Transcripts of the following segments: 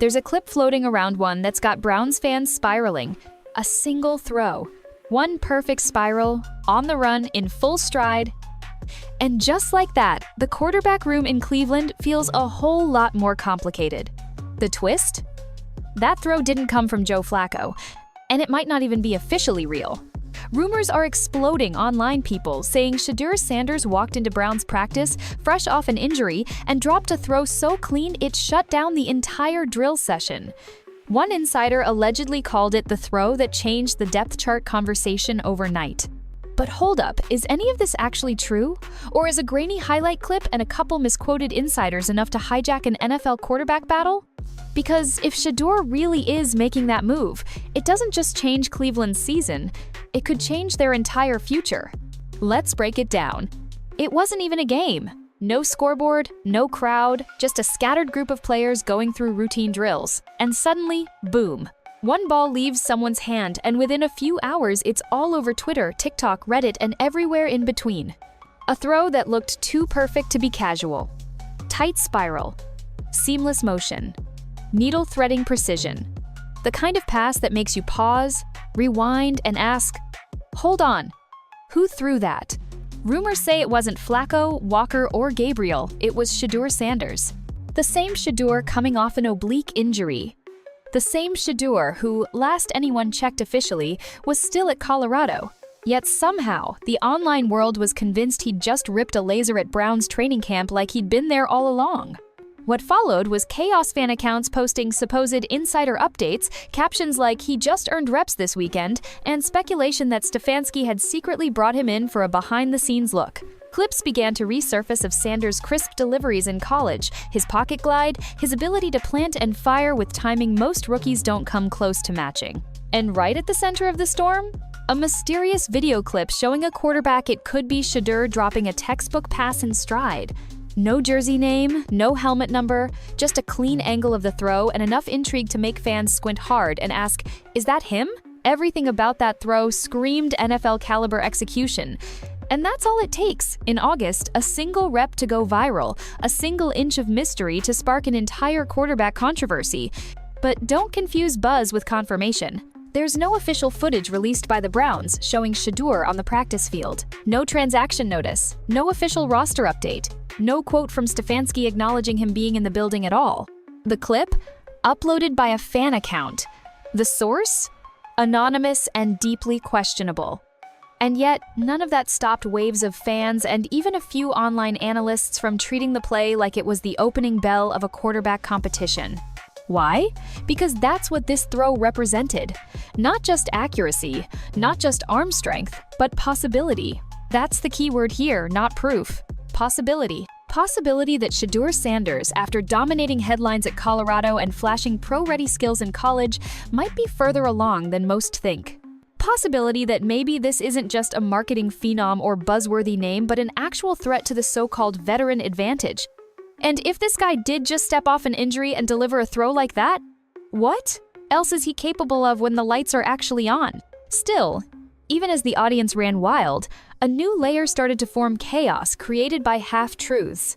There's a clip floating around one that's got Browns fans spiraling. A single throw. One perfect spiral, on the run, in full stride. And just like that, the quarterback room in Cleveland feels a whole lot more complicated. The twist? That throw didn't come from Joe Flacco, and it might not even be officially real. Rumors are exploding online, people, saying Shedeur Sanders walked into Browns practice fresh off an injury and dropped a throw so clean it shut down the entire drill session. One insider allegedly called it the throw that changed the depth chart conversation overnight. But hold up, is any of this actually true? Or is a grainy highlight clip and a couple misquoted insiders enough to hijack an NFL quarterback battle? Because if Shedeur really is making that move, it doesn't just change Cleveland's season, it could change their entire future. Let's break it down. It wasn't even a game. No scoreboard, no crowd, just a scattered group of players going through routine drills. And suddenly, boom. One ball leaves someone's hand, and within a few hours, it's all over Twitter, TikTok, Reddit, and everywhere in between. A throw that looked too perfect to be casual. Tight spiral. Seamless motion. Needle-threading precision. The kind of pass that makes you pause, rewind, and ask, hold on, who threw that? Rumors say it wasn't Flacco, Walker, or Gabriel, it was Shedeur Sanders. The same Shedeur coming off an oblique injury. The same Shedeur who, last anyone checked officially, was still at Colorado. Yet somehow, the online world was convinced he'd just ripped a laser at Browns training camp like he'd been there all along. What followed was chaos fan accounts posting supposed insider updates, captions like he just earned reps this weekend, and speculation that Stefanski had secretly brought him in for a behind-the-scenes look. Clips began to resurface of Sanders' crisp deliveries in college, his pocket glide, his ability to plant and fire with timing most rookies don't come close to matching. And right at the center of the storm? A mysterious video clip showing a quarterback it could be Shedeur dropping a textbook pass in stride. No jersey name, no helmet number, just a clean angle of the throw and enough intrigue to make fans squint hard and ask, is that him? Everything about that throw screamed NFL caliber execution. And that's all it takes. In August, a single rep to go viral, a single inch of mystery to spark an entire quarterback controversy. But don't confuse buzz with confirmation. There's no official footage released by the Browns showing Shedeur on the practice field. No transaction notice, no official roster update, no quote from Stefanski acknowledging him being in the building at all. The clip? Uploaded by a fan account. The source? Anonymous and deeply questionable. And yet, none of that stopped waves of fans and even a few online analysts from treating the play like it was the opening bell of a quarterback competition. Why? Because that's what this throw represented. Not just accuracy, not just arm strength, but possibility. That's the key word here, not proof. Possibility. Possibility that Shedeur Sanders, after dominating headlines at Colorado and flashing pro-ready skills in college, might be further along than most think. Possibility that maybe this isn't just a marketing phenom or buzzworthy name, but an actual threat to the so-called veteran advantage. And if this guy did just step off an injury and deliver a throw like that, what else is he capable of when the lights are actually on? Still, even as the audience ran wild, a new layer started to form chaos created by half-truths.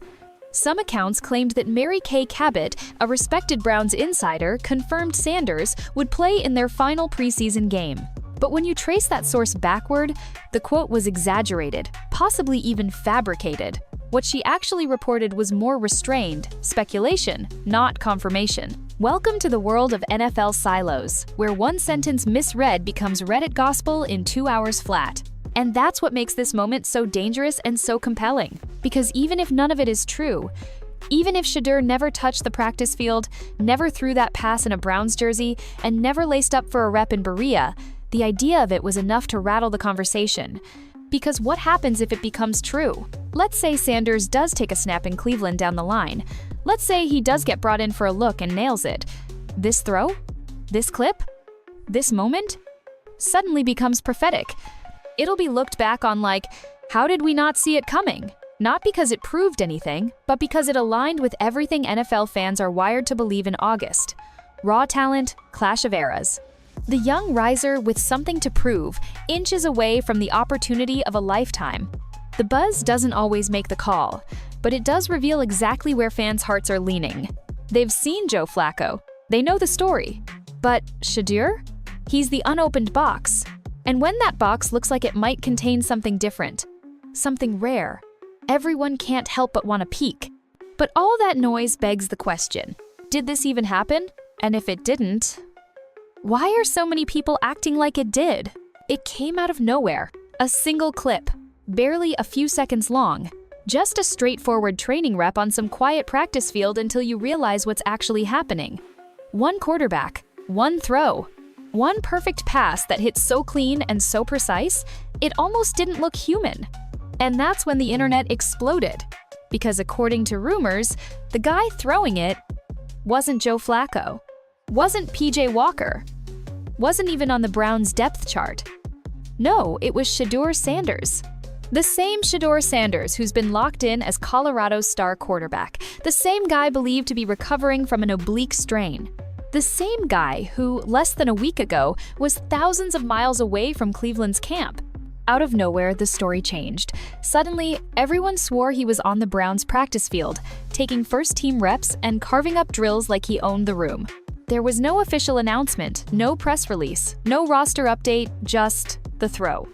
Some accounts claimed that Mary Kay Cabot, a respected Browns insider, confirmed Sanders would play in their final preseason game. But when you trace that source backward, the quote was exaggerated, possibly even fabricated. What she actually reported was more restrained, speculation, not confirmation. Welcome to the world of NFL silos, where one sentence misread becomes Reddit gospel in 2 hours flat. And that's what makes this moment so dangerous and so compelling. Because even if none of it is true, even if Shedeur never touched the practice field, never threw that pass in a Browns jersey, and never laced up for a rep in Berea, the idea of it was enough to rattle the conversation. Because what happens if it becomes true? Let's say Sanders does take a snap in Cleveland down the line. Let's say he does get brought in for a look and nails it. This throw? This clip? This moment? Suddenly becomes prophetic. It'll be looked back on like, how did we not see it coming? Not because it proved anything, but because it aligned with everything NFL fans are wired to believe in August. Raw talent, clash of eras. The young riser with something to prove, inches away from the opportunity of a lifetime. The buzz doesn't always make the call, but it does reveal exactly where fans' hearts are leaning. They've seen Joe Flacco. They know the story. But Shedeur? He's the unopened box. And when that box looks like it might contain something different, something rare, everyone can't help but want to peek. But all that noise begs the question, did this even happen? And if it didn't, why are so many people acting like it did? It came out of nowhere. A single clip, barely a few seconds long. Just a straightforward training rep on some quiet practice field until you realize what's actually happening. One quarterback, one throw, one perfect pass that hit so clean and so precise, it almost didn't look human. And that's when the internet exploded. Because according to rumors, the guy throwing it wasn't Joe Flacco, wasn't PJ Walker, wasn't even on the Browns' depth chart. No, it was Shedeur Sanders. The same Shedeur Sanders who's been locked in as Colorado's star quarterback. The same guy believed to be recovering from an oblique strain. The same guy who, less than a week ago, was thousands of miles away from Cleveland's camp. Out of nowhere, the story changed. Suddenly, everyone swore he was on the Browns' practice field, taking first-team reps and carving up drills like he owned the room. There was no official announcement, no press release, no roster update, just the throw.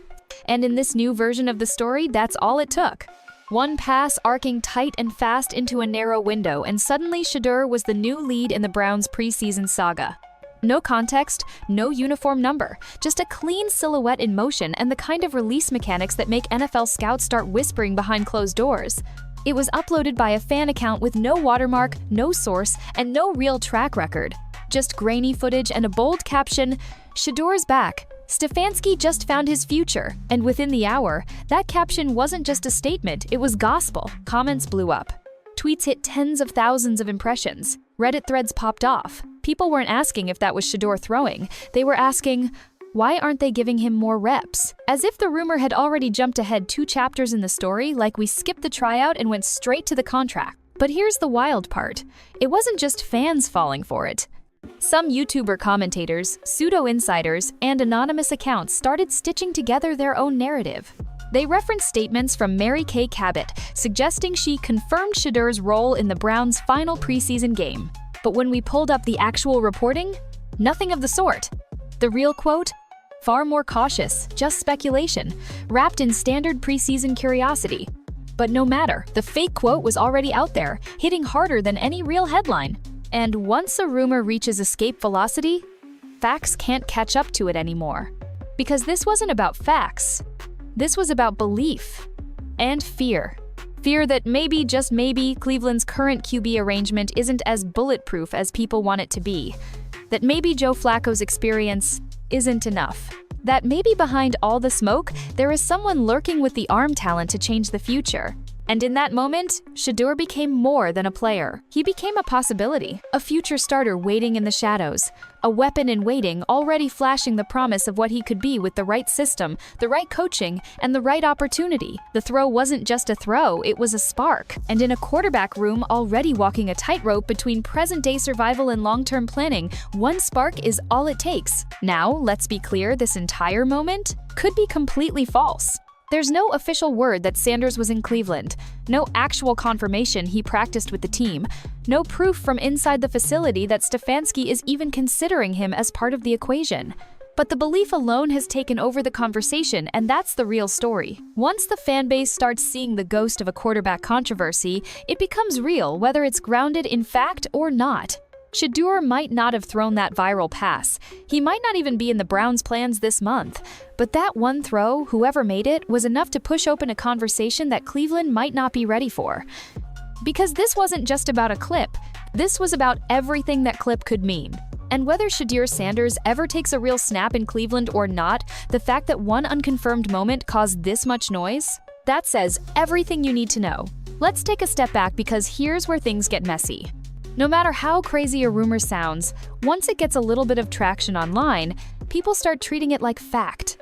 And in this new version of the story, that's all it took. One pass arcing tight and fast into a narrow window, and suddenly Shedeur was the new lead in the Browns' preseason saga. No context, no uniform number, just a clean silhouette in motion and the kind of release mechanics that make NFL scouts start whispering behind closed doors. It was uploaded by a fan account with no watermark, no source, and no real track record. Just grainy footage and a bold caption, "Shedeur's back. Stefanski just found his future." And within the hour, that caption wasn't just a statement, it was gospel. Comments blew up. Tweets hit tens of thousands of impressions. Reddit threads popped off. People weren't asking if that was Shedeur throwing. They were asking, why aren't they giving him more reps? As if the rumor had already jumped ahead 2 chapters in the story, like we skipped the tryout and went straight to the contract. But here's the wild part. It wasn't just fans falling for it. Some YouTuber commentators, pseudo-insiders, and anonymous accounts started stitching together their own narrative. They referenced statements from Mary Kay Cabot, suggesting she confirmed Shedeur's role in the Browns' final preseason game. But when we pulled up the actual reporting, nothing of the sort. The real quote? Far more cautious, just speculation, wrapped in standard preseason curiosity. But no matter, the fake quote was already out there, hitting harder than any real headline. And once a rumor reaches escape velocity, facts can't catch up to it anymore. Because this wasn't about facts. This was about belief and fear. Fear that maybe, just maybe, Cleveland's current QB arrangement isn't as bulletproof as people want it to be. That maybe Joe Flacco's experience isn't enough. That maybe behind all the smoke, there is someone lurking with the arm talent to change the future. And in that moment, Shedeur became more than a player. He became a possibility, a future starter waiting in the shadows, a weapon in waiting already flashing the promise of what he could be with the right system, the right coaching, and the right opportunity. The throw wasn't just a throw, it was a spark. And in a quarterback room already walking a tightrope between present-day survival and long-term planning, one spark is all it takes. Now, let's be clear, this entire moment could be completely false. There's no official word that Sanders was in Cleveland, no actual confirmation he practiced with the team, no proof from inside the facility that Stefanski is even considering him as part of the equation. But the belief alone has taken over the conversation, and that's the real story. Once the fanbase starts seeing the ghost of a quarterback controversy, it becomes real, whether it's grounded in fact or not. Shedeur might not have thrown that viral pass. He might not even be in the Browns' plans this month. But that one throw, whoever made it, was enough to push open a conversation that Cleveland might not be ready for. Because this wasn't just about a clip. This was about everything that clip could mean. And whether Shedeur Sanders ever takes a real snap in Cleveland or not, the fact that one unconfirmed moment caused this much noise, that says everything you need to know. Let's take a step back because here's where things get messy. No matter how crazy a rumor sounds, once it gets a little bit of traction online, people start treating it like fact.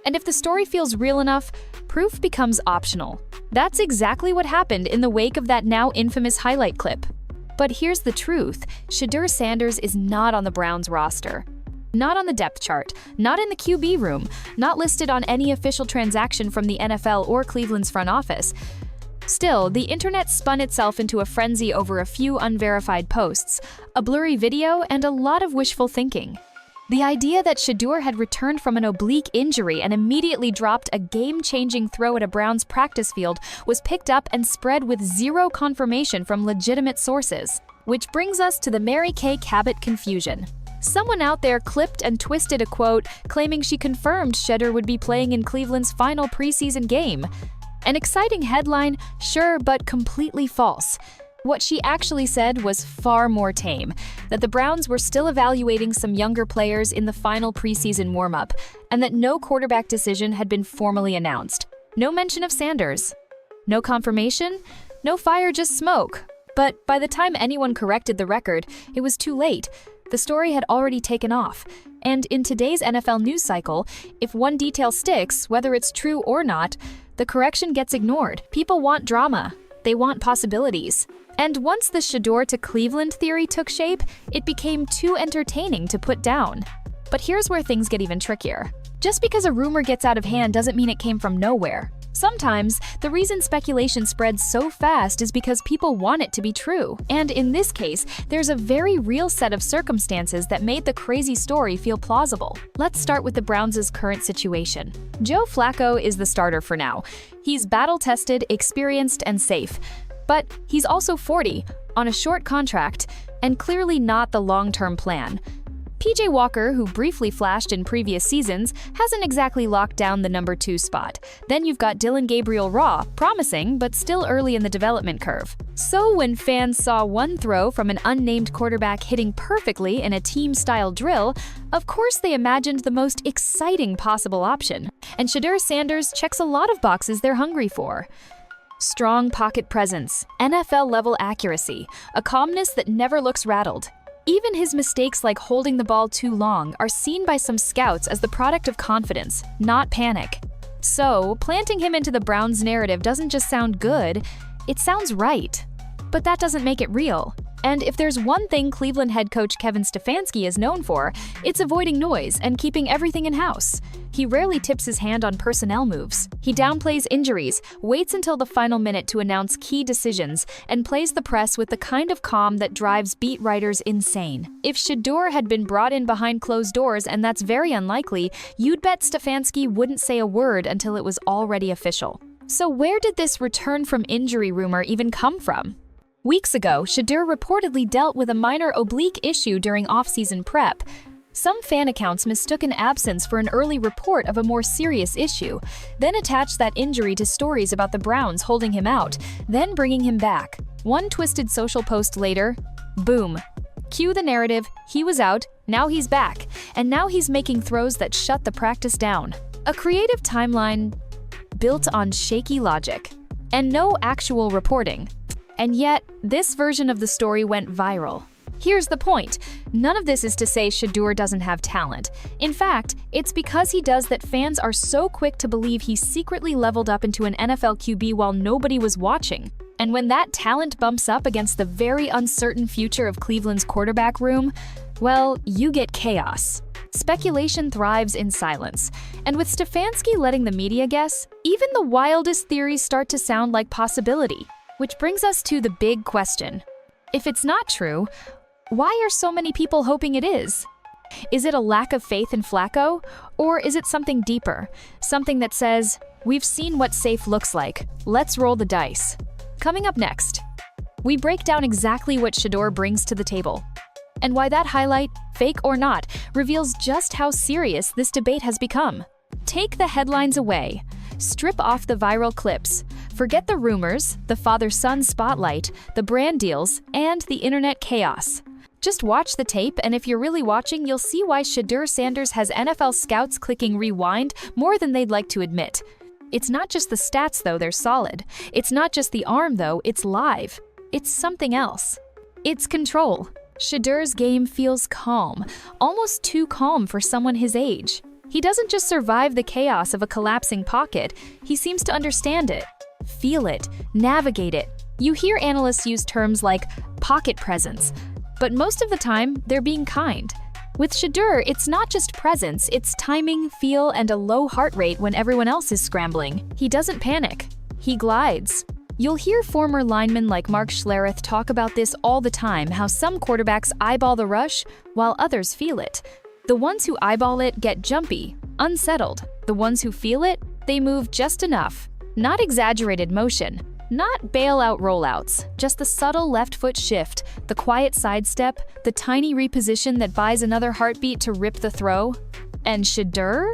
And if the story feels real enough, proof becomes optional. That's exactly what happened in the wake of that now infamous highlight clip. But here's the truth, Shedeur Sanders is not on the Browns roster. Not on the depth chart, not in the QB room, not listed on any official transaction from the NFL or Cleveland's front office. Still, the internet spun itself into a frenzy over a few unverified posts, a blurry video, and a lot of wishful thinking. The idea that Shedeur had returned from an oblique injury and immediately dropped a game-changing throw at a Browns practice field was picked up and spread with zero confirmation from legitimate sources. Which brings us to the Mary Kay Cabot confusion. Someone out there clipped and twisted a quote claiming she confirmed Shedeur would be playing in Cleveland's final preseason game. An exciting headline, sure, but completely false. What she actually said was far more tame, that the Browns were still evaluating some younger players in the final preseason warm-up, and that no quarterback decision had been formally announced. No mention of Sanders. No confirmation, no fire, just smoke. But by the time anyone corrected the record, it was too late. The story had already taken off. And in today's NFL news cycle, if one detail sticks, whether it's true or not, the correction gets ignored. People want drama. They want possibilities. And once the Shedeur to Cleveland theory took shape, it became too entertaining to put down. But here's where things get even trickier. Just because a rumor gets out of hand doesn't mean it came from nowhere. Sometimes, the reason speculation spreads so fast is because people want it to be true. And in this case, there's a very real set of circumstances that made the crazy story feel plausible. Let's start with the Browns' current situation. Joe Flacco is the starter for now. He's battle-tested, experienced, and safe. But he's also 40, on a short contract, and clearly not the long-term plan. PJ Walker, who briefly flashed in previous seasons, hasn't exactly locked down the number 2 spot. Then you've got Dylan Gabriel-Raw, promising but still early in the development curve. So when fans saw one throw from an unnamed quarterback hitting perfectly in a team-style drill, of course they imagined the most exciting possible option. And Shedeur Sanders checks a lot of boxes they're hungry for. Strong pocket presence, NFL-level accuracy, a calmness that never looks rattled. Even his mistakes like holding the ball too long are seen by some scouts as the product of confidence, not panic. So, planting him into the Browns narrative doesn't just sound good, it sounds right. But that doesn't make it real. And if there's one thing Cleveland head coach Kevin Stefanski is known for, it's avoiding noise and keeping everything in-house. He rarely tips his hand on personnel moves. He downplays injuries, waits until the final minute to announce key decisions, and plays the press with the kind of calm that drives beat writers insane. If Shedeur had been brought in behind closed doors, and that's very unlikely, you'd bet Stefanski wouldn't say a word until it was already official. So where did this return from injury rumor even come from? Weeks ago, Shedeur reportedly dealt with a minor oblique issue during off-season prep. Some fan accounts mistook an absence for an early report of a more serious issue, then attached that injury to stories about the Browns holding him out, then bringing him back. One twisted social post later, boom. Cue the narrative, he was out, now he's back, and now he's making throws that shut the practice down. A creative timeline built on shaky logic, and no actual reporting. And yet, this version of the story went viral. Here's the point. None of this is to say Shedeur doesn't have talent. In fact, it's because he does that fans are so quick to believe he secretly leveled up into an NFL QB while nobody was watching. And when that talent bumps up against the very uncertain future of Cleveland's quarterback room, well, you get chaos. Speculation thrives in silence. And with Stefanski letting the media guess, even the wildest theories start to sound like possibility. Which brings us to the big question. If it's not true, why are so many people hoping it is? Is it a lack of faith in Flacco? Or is it something deeper? Something that says, we've seen what safe looks like, let's roll the dice. Coming up next, we break down exactly what Shedeur brings to the table. And why that highlight, fake or not, reveals just how serious this debate has become. Take the headlines away. Strip off the viral clips. Forget the rumors, the father-son spotlight, the brand deals, and the internet chaos. Just watch the tape, and if you're really watching, you'll see why Shedeur Sanders has NFL scouts clicking rewind more than they'd like to admit. It's not just the stats, though, they're solid. It's not just the arm, though, it's live. It's something else. It's control. Shedeur's game feels calm, almost too calm for someone his age. He doesn't just survive the chaos of a collapsing pocket, he seems to understand it, feel it, navigate it. You hear analysts use terms like pocket presence, but most of the time, they're being kind. With Shedeur, it's not just presence, it's timing, feel, and a low heart rate when everyone else is scrambling. He doesn't panic. He glides. You'll hear former linemen like Mark Schlereth talk about this all the time, how some quarterbacks eyeball the rush while others feel it. The ones who eyeball it get jumpy, unsettled. The ones who feel it, they move just enough. Not exaggerated motion, not bailout rollouts, just the subtle left foot shift, the quiet sidestep, the tiny reposition that buys another heartbeat to rip the throw. And Shedeur?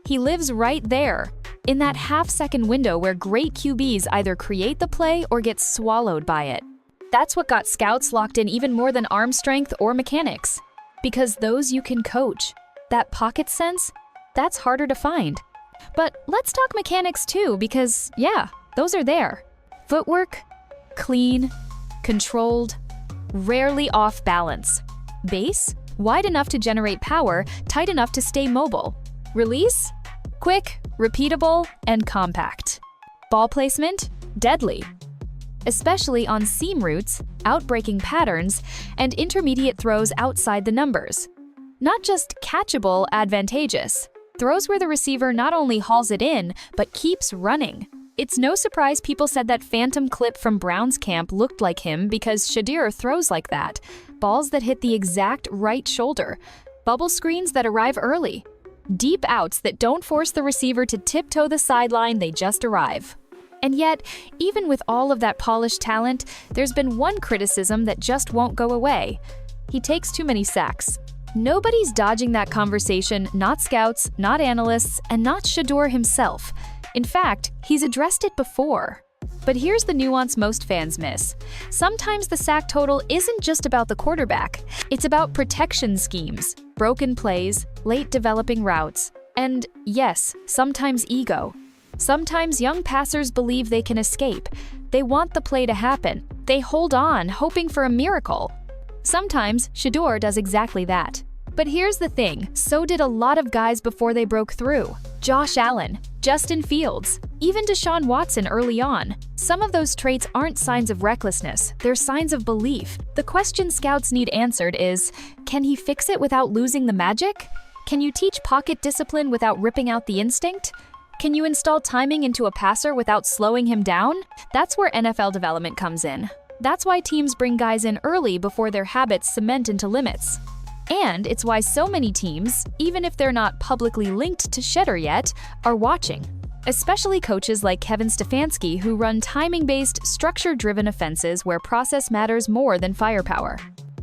He lives right there, in that half-second window where great QBs either create the play or get swallowed by it. That's what got scouts locked in even more than arm strength or mechanics. Because those you can coach. That pocket sense, that's harder to find. But let's talk mechanics too, because yeah, those are there. Footwork, clean, controlled, rarely off balance. Base, wide enough to generate power, tight enough to stay mobile. Release, quick, repeatable, and compact. Ball placement, deadly. Especially on seam routes, outbreaking patterns, and intermediate throws outside the numbers. Not just catchable, advantageous. Throws where the receiver not only hauls it in, but keeps running. It's no surprise people said that phantom clip from Brown's camp looked like him because Shedeur throws like that. Balls that hit the exact right shoulder. Bubble screens that arrive early. Deep outs that don't force the receiver to tiptoe the sideline, they just arrive. And yet, even with all of that polished talent, there's been one criticism that just won't go away. He takes too many sacks. Nobody's dodging that conversation, not scouts, not analysts, and not Shedeur himself. In fact, he's addressed it before. But here's the nuance most fans miss. Sometimes the sack total isn't just about the quarterback. It's about protection schemes, broken plays, late developing routes, and yes, sometimes ego. Sometimes young passers believe they can escape. They want the play to happen. They hold on, hoping for a miracle. Sometimes Shedeur does exactly that. But here's the thing, so did a lot of guys before they broke through. Josh Allen, Justin Fields, even Deshaun Watson early on. Some of those traits aren't signs of recklessness, they're signs of belief. The question scouts need answered is, can he fix it without losing the magic? Can you teach pocket discipline without ripping out the instinct? Can you install timing into a passer without slowing him down? That's where NFL development comes in. That's why teams bring guys in early before their habits cement into limits. And it's why so many teams, even if they're not publicly linked to Shedeur yet, are watching. Especially coaches like Kevin Stefanski who run timing-based, structure-driven offenses where process matters more than firepower.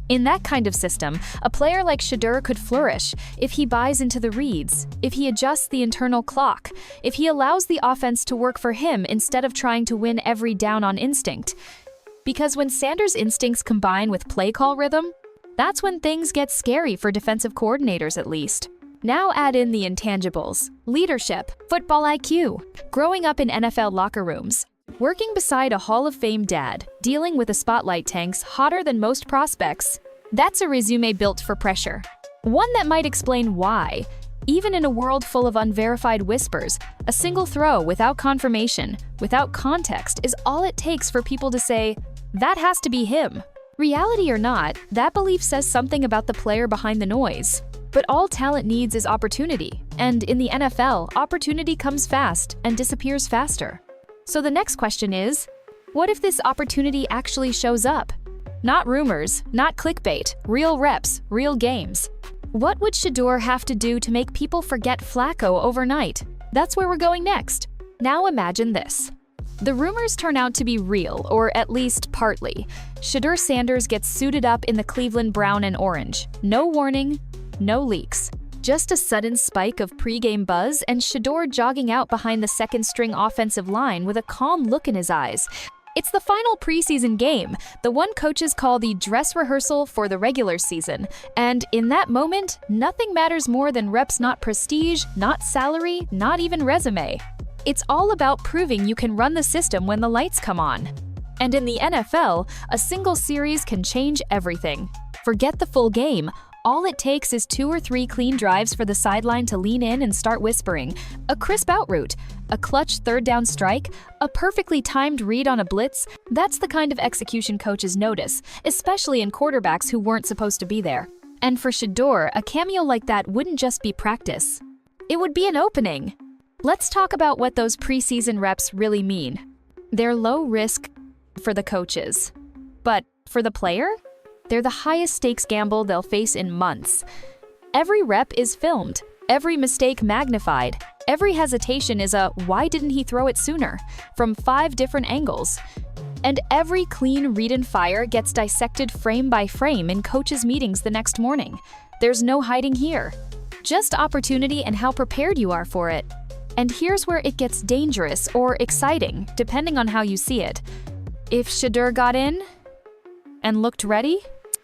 In that kind of system, a player like Shedeur could flourish if he buys into the reads, if he adjusts the internal clock, if he allows the offense to work for him instead of trying to win every down on instinct. Because when Sanders' instincts combine with play call rhythm, that's when things get scary for defensive coordinators at least. Now add in the intangibles, leadership, football IQ, growing up in NFL locker rooms, working beside a Hall of Fame dad, dealing with the spotlight tanks hotter than most prospects. That's a resume built for pressure. One that might explain why, even in a world full of unverified whispers, a single throw without confirmation, without context is all it takes for people to say, that has to be him. Reality or not, that belief says something about the player behind the noise. But all talent needs is opportunity, and in the NFL, opportunity comes fast and disappears faster. So the next question is, what if this opportunity actually shows up? Not rumors, not clickbait, real reps, real games. What would Shedeur have to do to make people forget Flacco overnight? That's where we're going next. Now imagine this. The rumors turn out to be real, or at least partly. Shedeur Sanders gets suited up in the Cleveland brown and orange. No warning, no leaks. Just a sudden spike of pregame buzz and Shedeur jogging out behind the second-string offensive line with a calm look in his eyes. It's the final preseason game, the one coaches call the dress rehearsal for the regular season. And in that moment, nothing matters more than reps, not prestige, not salary, not even resume. It's all about proving you can run the system when the lights come on. And in the NFL, a single series can change everything. Forget the full game. All it takes is 2 or 3 clean drives for the sideline to lean in and start whispering, a crisp out route, a clutch third down strike, a perfectly timed read on a blitz. That's the kind of execution coaches notice, especially in quarterbacks who weren't supposed to be there. And for Shedeur, a cameo like that wouldn't just be practice. It would be an opening. Let's talk about what those preseason reps really mean. They're low risk for the coaches. But for the player, they're the highest stakes gamble they'll face in months. Every rep is filmed, every mistake magnified, every hesitation is a "why didn't he throw it sooner?" from 5 different angles. And every clean read and fire gets dissected frame by frame in coaches' meetings the next morning. There's no hiding here. Just opportunity and how prepared you are for it. And here's where it gets dangerous or exciting, depending on how you see it. If Shedeur got in and looked ready,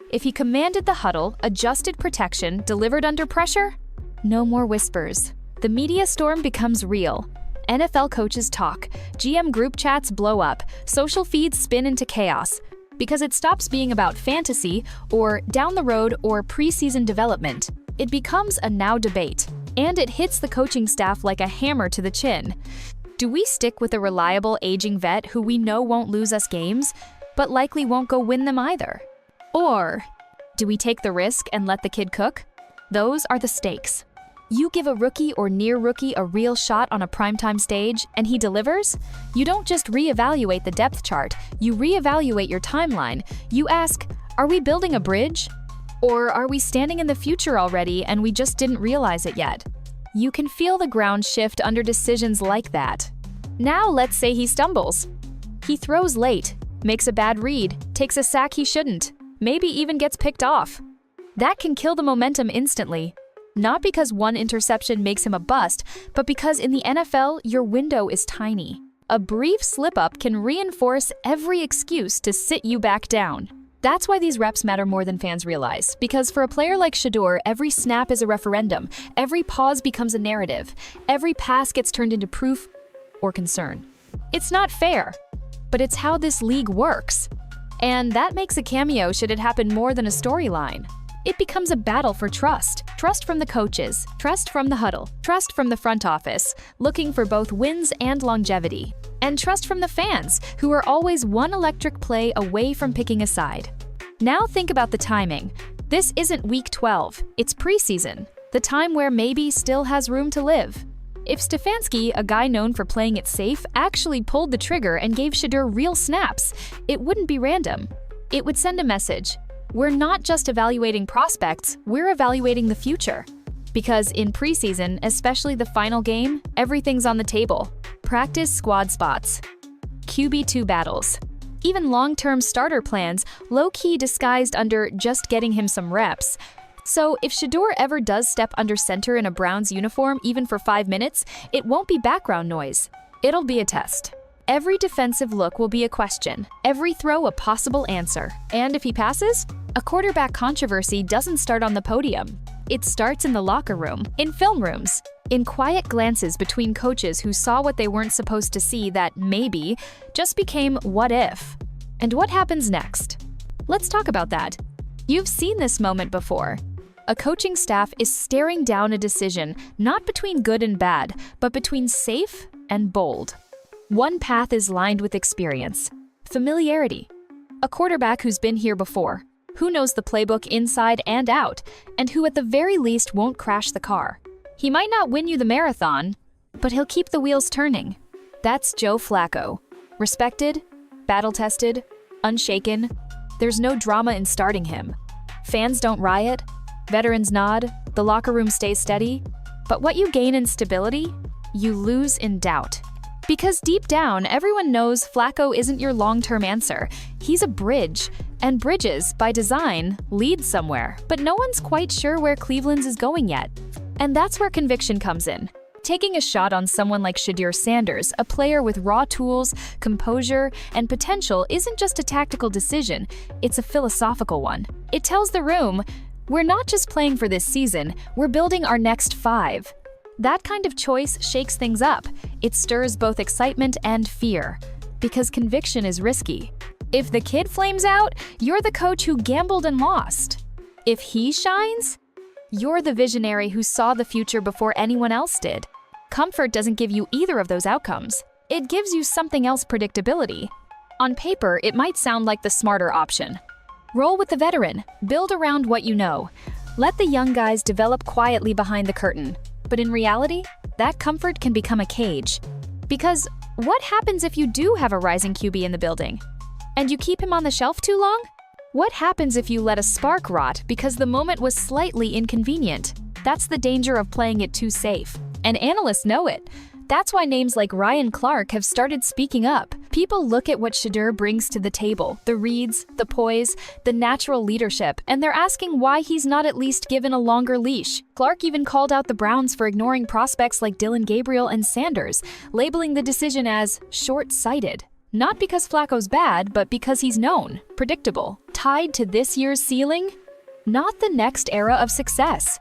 if he commanded the huddle, adjusted protection, delivered under pressure, no more whispers. The media storm becomes real. NFL coaches talk, GM group chats blow up, social feeds spin into chaos, because it stops being about fantasy or down the road or preseason development. It becomes a now debate, and it hits the coaching staff like a hammer to the chin. Do we stick with a reliable aging vet who we know won't lose us games, but likely won't go win them either? Or do we take the risk and let the kid cook? Those are the stakes. You give a rookie or near rookie a real shot on a primetime stage, and he delivers? You don't just reevaluate the depth chart, you reevaluate your timeline. You ask, are we building a bridge? Or are we standing in the future already and we just didn't realize it yet? You can feel the ground shift under decisions like that. Now let's say he stumbles. He throws late, makes a bad read, takes a sack he shouldn't, maybe even gets picked off. That can kill the momentum instantly. Not because one interception makes him a bust, but because in the NFL, your window is tiny. A brief slip-up can reinforce every excuse to sit you back down. That's why these reps matter more than fans realize, because for a player like Shedeur, every snap is a referendum, every pause becomes a narrative, every pass gets turned into proof or concern. It's not fair, but it's how this league works. And that makes a cameo should it happen more than a storyline. It becomes a battle for trust. Trust from the coaches, trust from the huddle, trust from the front office, looking for both wins and longevity, and trust from the fans, who are always one electric play away from picking a side. Now think about the timing. This isn't week 12, it's preseason, the time where maybe still has room to live. If Stefanski, a guy known for playing it safe, actually pulled the trigger and gave Shedeur real snaps, it wouldn't be random. It would send a message. We're not just evaluating prospects, we're evaluating the future. Because in preseason, especially the final game, everything's on the table. Practice squad spots, QB2 battles, even long-term starter plans, low-key disguised under just getting him some reps. So if Shedeur ever does step under center in a Browns uniform, even for 5 minutes, it won't be background noise. It'll be a test. Every defensive look will be a question, every throw a possible answer. And if he passes, a quarterback controversy doesn't start on the podium. It starts in the locker room, in film rooms, in quiet glances between coaches who saw what they weren't supposed to see that maybe just became what if. And what happens next? Let's talk about that. You've seen this moment before. A coaching staff is staring down a decision, not between good and bad, but between safe and bold. One path is lined with experience, familiarity. A quarterback who's been here before, who knows the playbook inside and out, and who at the very least won't crash the car. He might not win you the marathon, but he'll keep the wheels turning. That's Joe Flacco. Respected, battle-tested, unshaken. There's no drama in starting him. Fans don't riot, veterans nod, the locker room stays steady. But what you gain in stability, you lose in doubt. Because deep down, everyone knows Flacco isn't your long-term answer. He's a bridge, and bridges, by design, lead somewhere, but no one's quite sure where Cleveland's is going yet. And that's where conviction comes in. Taking a shot on someone like Shedeur Sanders, a player with raw tools, composure, and potential isn't just a tactical decision, it's a philosophical one. It tells the room, we're not just playing for this season, we're building our next 5. That kind of choice shakes things up. It stirs both excitement and fear, because conviction is risky. If the kid flames out, you're the coach who gambled and lost. If he shines, you're the visionary who saw the future before anyone else did. Comfort doesn't give you either of those outcomes. It gives you something else: predictability. On paper, it might sound like the smarter option. Roll with the veteran, build around what you know. Let the young guys develop quietly behind the curtain. But in reality, that comfort can become a cage. Because What happens if you do have a rising QB in the building? And you keep him on the shelf too long? What happens if you let a spark rot because the moment was slightly inconvenient? That's the danger of playing it too safe. And analysts know it. That's why names like Ryan Clark have started speaking up. People look at what Shedeur brings to the table, the reads, the poise, the natural leadership, and they're asking why he's not at least given a longer leash. Clark even called out the Browns for ignoring prospects like Dillon Gabriel and Sanders, labeling the decision as short-sighted. Not because Flacco's bad, but because he's known, predictable, tied to this year's ceiling, not the next era of success.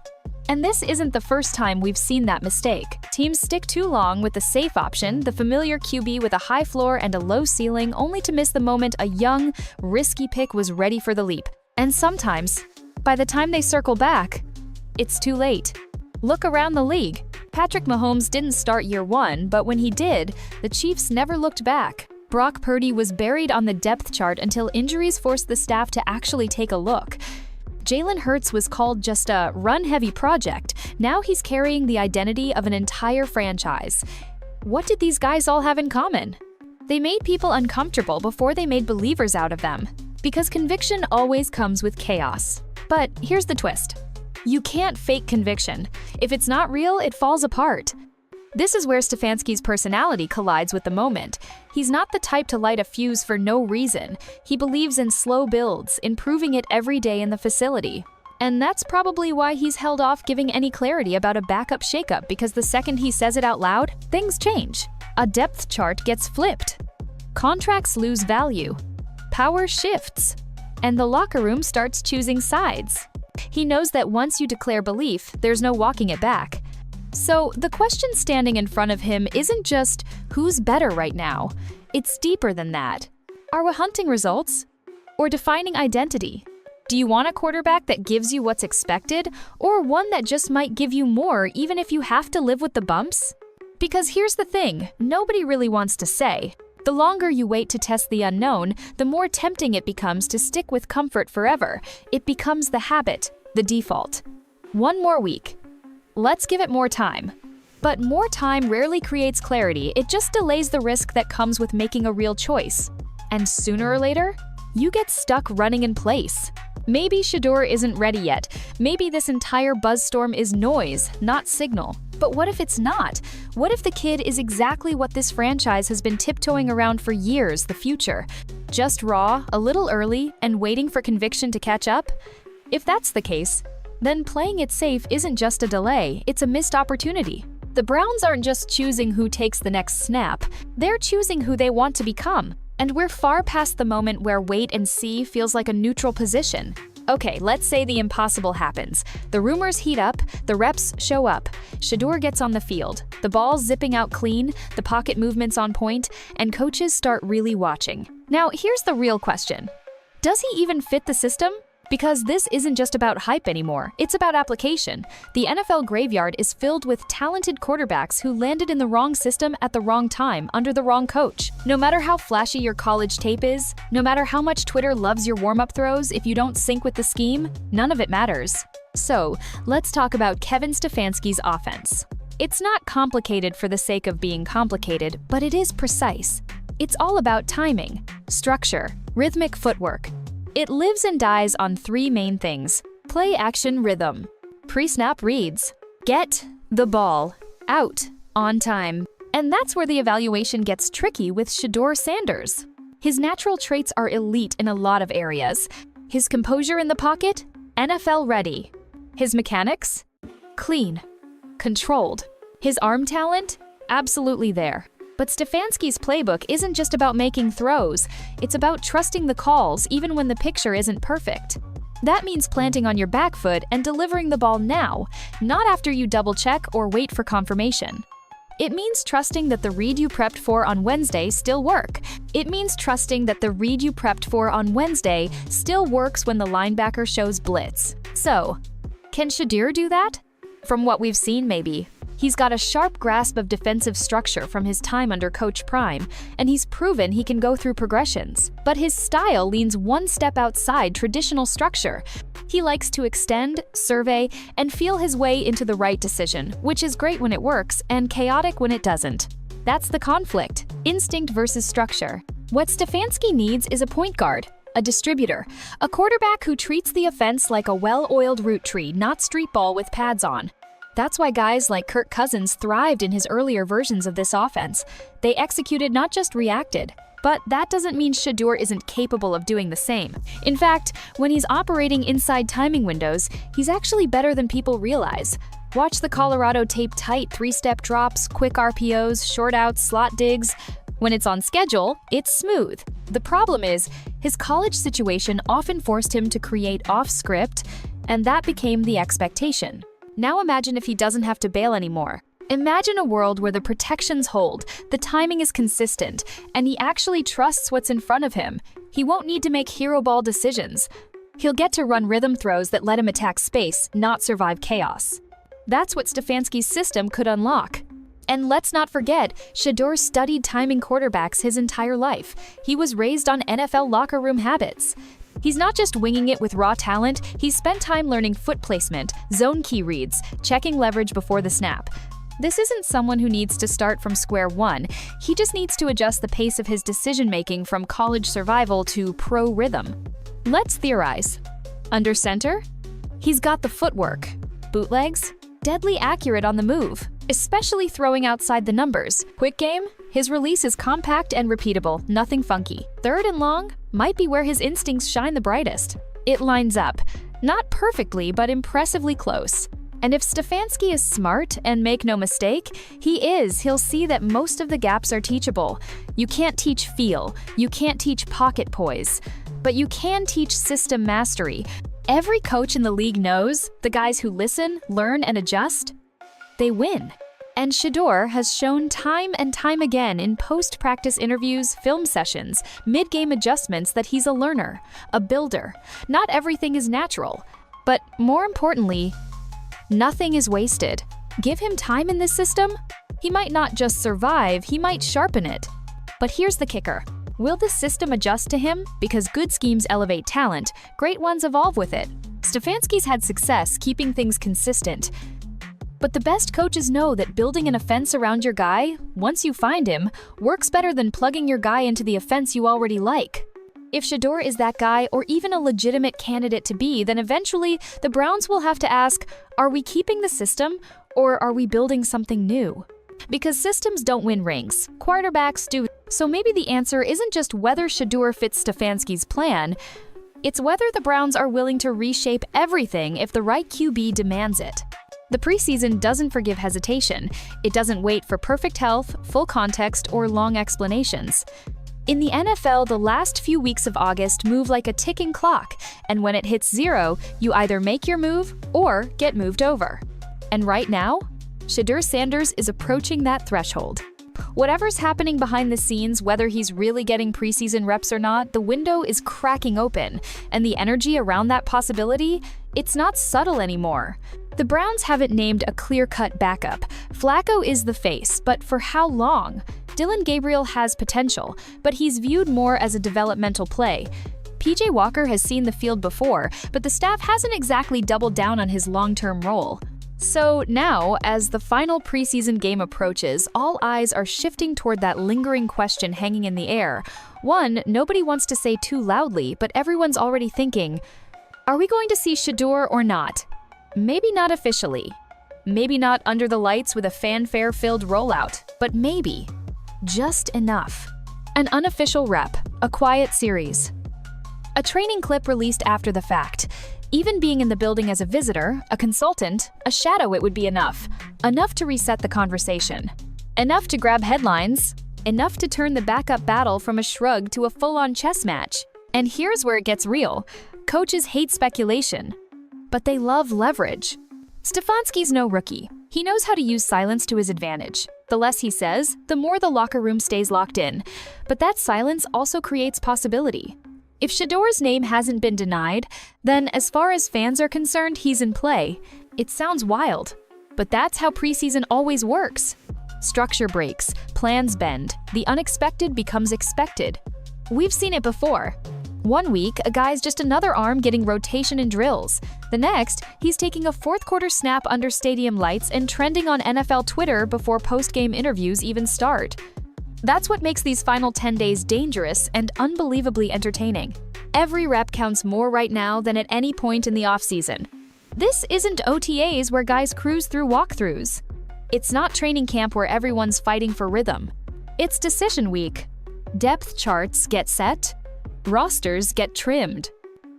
And this isn't the first time we've seen that mistake. Teams stick too long with the safe option, the familiar QB with a high floor and a low ceiling, only to miss the moment a young, risky pick was ready for the leap. And sometimes, by the time they circle back, it's too late. Look around the league. Patrick Mahomes didn't start year one, but when he did, the Chiefs never looked back. Brock Purdy was buried on the depth chart until injuries forced the staff to actually take a look. Jalen Hurts was called just a run-heavy project. Now he's carrying the identity of an entire franchise. What did these guys all have in common? They made people uncomfortable before they made believers out of them. Because conviction always comes with chaos. But here's the twist. You can't fake conviction. If it's not real, it falls apart. This is where Stefanski's personality collides with the moment. He's not the type to light a fuse for no reason. He believes in slow builds, improving it every day in the facility. And that's probably why he's held off giving any clarity about a backup shakeup, because the second he says it out loud, things change. A depth chart gets flipped. Contracts lose value. Power shifts. And the locker room starts choosing sides. He knows that once you declare belief, there's no walking it back. So the question standing in front of him isn't just who's better right now. It's deeper than that. Are we hunting results? Or defining identity? Do you want a quarterback that gives you what's expected, or one that just might give you more even if you have to live with the bumps? Because here's the thing, nobody really wants to say. The longer you wait to test the unknown, the more tempting it becomes to stick with comfort forever. It becomes the habit, the default. One more week. Let's give it more time. But more time rarely creates clarity, it just delays the risk that comes with making a real choice. And sooner or later, you get stuck running in place. Maybe Shedeur isn't ready yet. Maybe this entire buzzstorm is noise, not signal. But what if it's not? What if the kid is exactly what this franchise has been tiptoeing around for years, the future? Just raw, a little early, and waiting for conviction to catch up? If that's the case, then playing it safe isn't just a delay, it's a missed opportunity. The Browns aren't just choosing who takes the next snap, they're choosing who they want to become. And we're far past the moment where wait and see feels like a neutral position. Okay, let's say the impossible happens. The rumors heat up, the reps show up. Shedeur gets on the field, the ball's zipping out clean, the pocket movement's on point, and coaches start really watching. Now, here's the real question. Does he even fit the system? Because this isn't just about hype anymore, it's about application. The NFL graveyard is filled with talented quarterbacks who landed in the wrong system at the wrong time under the wrong coach. No matter how flashy your college tape is, no matter how much Twitter loves your warm-up throws, if you don't sync with the scheme, none of it matters. So, let's talk about Kevin Stefanski's offense. It's not complicated for the sake of being complicated, but it is precise. It's all about timing, structure, rhythmic footwork. It lives and dies on three main things: play action rhythm, pre-snap reads, get the ball out on time. And that's where the evaluation gets tricky with Shedeur Sanders. His natural traits are elite in a lot of areas. His composure in the pocket, NFL ready. His mechanics, clean, controlled. His arm talent, absolutely there. But Stefanski's playbook isn't just about making throws, it's about trusting the calls even when the picture isn't perfect. That means planting on your back foot and delivering the ball now, not after you double-check or wait for confirmation. It means trusting that the read you prepped for on Wednesday still works when the linebacker shows blitz. So, can Shedeur do that? From what we've seen, maybe. He's got a sharp grasp of defensive structure from his time under Coach Prime, and he's proven he can go through progressions. But his style leans one step outside traditional structure. He likes to extend, survey, and feel his way into the right decision, which is great when it works and chaotic when it doesn't. That's the conflict. instinct versus structure. What Stefanski needs is a point guard, a distributor, a quarterback who treats the offense like a well-oiled root tree, not street ball with pads on. That's why guys like Kirk Cousins thrived in his earlier versions of this offense. They executed, not just reacted. But that doesn't mean Shedeur isn't capable of doing the same. In fact, when he's operating inside timing windows, he's actually better than people realize. Watch the Colorado tape-tight three-step drops, quick RPOs, short outs, slot digs. When it's on schedule, it's smooth. The problem is, his college situation often forced him to create off-script, and that became the expectation. Now imagine if he doesn't have to bail anymore. Imagine a world where the protections hold, the timing is consistent, and he actually trusts what's in front of him. He won't need to make hero ball decisions. He'll get to run rhythm throws that let him attack space, not survive chaos. That's what Stefanski's system could unlock. And let's not forget, Shedeur studied timing quarterbacks his entire life. He was raised on NFL locker room habits. He's not just winging it with raw talent, he's spent time learning foot placement, zone key reads, checking leverage before the snap. This isn't someone who needs to start from square one. He just needs to adjust the pace of his decision-making from college survival to pro rhythm. Let's theorize. Under center? He's got the footwork. Bootlegs? Deadly accurate on the move, especially throwing outside the numbers. Quick game? His release is compact and repeatable, nothing funky. Third and long? Might be where his instincts shine the brightest. It lines up. Not perfectly, but impressively close. And if Stefanski is smart, and make no mistake, he'll see that most of the gaps are teachable. You can't teach feel, you can't teach pocket poise, but you can teach system mastery. Every coach in the league knows, the guys who listen, learn, and adjust, they win. And Shedeur has shown time and time again in post-practice interviews, film sessions, mid-game adjustments that he's a learner, a builder. Not everything is natural, but more importantly, nothing is wasted. Give him time in this system, he might not just survive, he might sharpen it. But here's the kicker. Will the system adjust to him? Because good schemes elevate talent, great ones evolve with it. Stefanski's had success keeping things consistent. But the best coaches know that building an offense around your guy, once you find him, works better than plugging your guy into the offense you already like. If Shedeur is that guy or even a legitimate candidate to be, then eventually the Browns will have to ask, are we keeping the system or are we building something new? Because systems don't win rings, quarterbacks do. So maybe the answer isn't just whether Shedeur fits Stefanski's plan, it's whether the Browns are willing to reshape everything if the right QB demands it. The preseason doesn't forgive hesitation. It doesn't wait for perfect health, full context, or long explanations. In the NFL, the last few weeks of August move like a ticking clock, and when it hits zero, you either make your move or get moved over. And right now, Shedeur Sanders is approaching that threshold. Whatever's happening behind the scenes, whether he's really getting preseason reps or not, the window is cracking open, and the energy around that possibility, it's not subtle anymore. The Browns haven't named a clear-cut backup. Flacco is the face, but for how long? Dillon Gabriel has potential, but he's viewed more as a developmental play. PJ Walker has seen the field before, but the staff hasn't exactly doubled down on his long-term role. So now, as the final preseason game approaches, all eyes are shifting toward that lingering question hanging in the air. One, nobody wants to say too loudly, but everyone's already thinking, are we going to see Shedeur or not? Maybe not officially. Maybe not under the lights with a fanfare-filled rollout, but maybe. Just enough. An unofficial rep, a quiet series. A training clip released after the fact. Even being in the building as a visitor, a consultant, a shadow, it would be enough. Enough to reset the conversation. Enough to grab headlines. Enough to turn the backup battle from a shrug to a full-on chess match. And here's where it gets real. Coaches hate speculation, but they love leverage. Stefanski's no rookie. He knows how to use silence to his advantage. The less he says, the more the locker room stays locked in. But that silence also creates possibility. If Shedeur's name hasn't been denied, then as far as fans are concerned, he's in play. It sounds wild, but that's how preseason always works. Structure breaks, plans bend, the unexpected becomes expected. We've seen it before. One week, a guy's just another arm getting rotation in drills. The next, he's taking a fourth-quarter snap under stadium lights and trending on NFL Twitter before post-game interviews even start. That's what makes these final 10 days dangerous and unbelievably entertaining. Every rep counts more right now than at any point in the offseason. This isn't OTAs where guys cruise through walkthroughs. It's not training camp where everyone's fighting for rhythm. It's decision week. Depth charts get set, rosters get trimmed,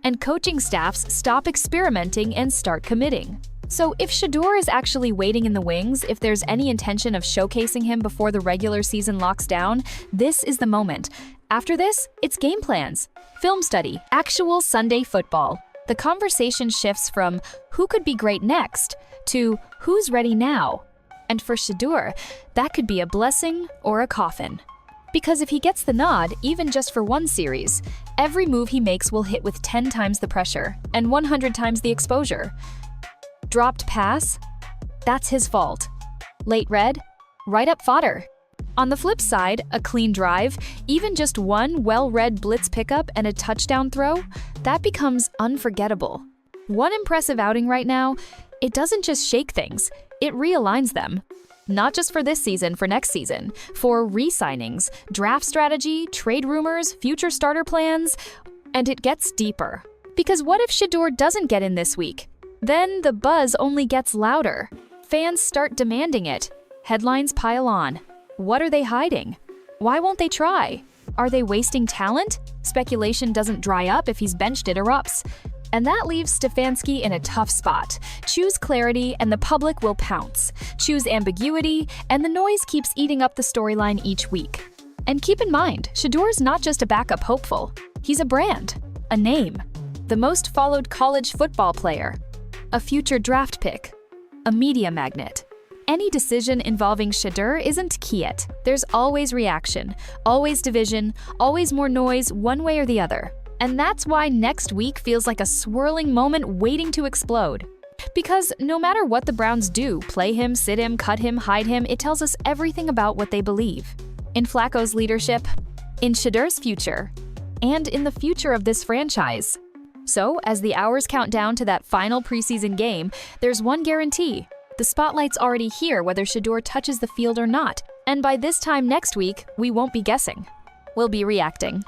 and coaching staffs stop experimenting and start committing. So if Shedeur is actually waiting in the wings, if there's any intention of showcasing him before the regular season locks down, this is the moment. After this, it's game plans, film study, actual Sunday football. The conversation shifts from who could be great next to who's ready now. And for Shedeur, that could be a blessing or a coffin. Because if he gets the nod, even just for one series, every move he makes will hit with 10 times the pressure and 100 times the exposure. Dropped pass? That's his fault. Late red? Right up fodder. On the flip side, a clean drive, even just one well-read blitz pickup and a touchdown throw, that becomes unforgettable. One impressive outing right now, it doesn't just shake things, it realigns them. Not just for this season, for next season, for re-signings, draft strategy, trade rumors, future starter plans, and it gets deeper. Because what if Shedeur doesn't get in this week? Then the buzz only gets louder. Fans start demanding it. Headlines pile on. What are they hiding? Why won't they try? Are they wasting talent? Speculation doesn't dry up if he's benched, it erupts. And that leaves Stefanski in a tough spot. Choose clarity and the public will pounce. Choose ambiguity and the noise keeps eating up the storyline each week. And keep in mind, Shedeur's not just a backup hopeful. He's a brand, a name, the most followed college football player, a future draft pick, a media magnet. Any decision involving Shedeur isn't keyet. There's always reaction, always division, always more noise one way or the other. And that's why next week feels like a swirling moment waiting to explode. Because no matter what the Browns do, play him, sit him, cut him, hide him, it tells us everything about what they believe. In Flacco's leadership, in Shedeur's future, and in the future of this franchise. So, as the hours count down to that final preseason game, there's one guarantee. The spotlight's already here whether Shedeur touches the field or not. And by this time next week, we won't be guessing. We'll be reacting.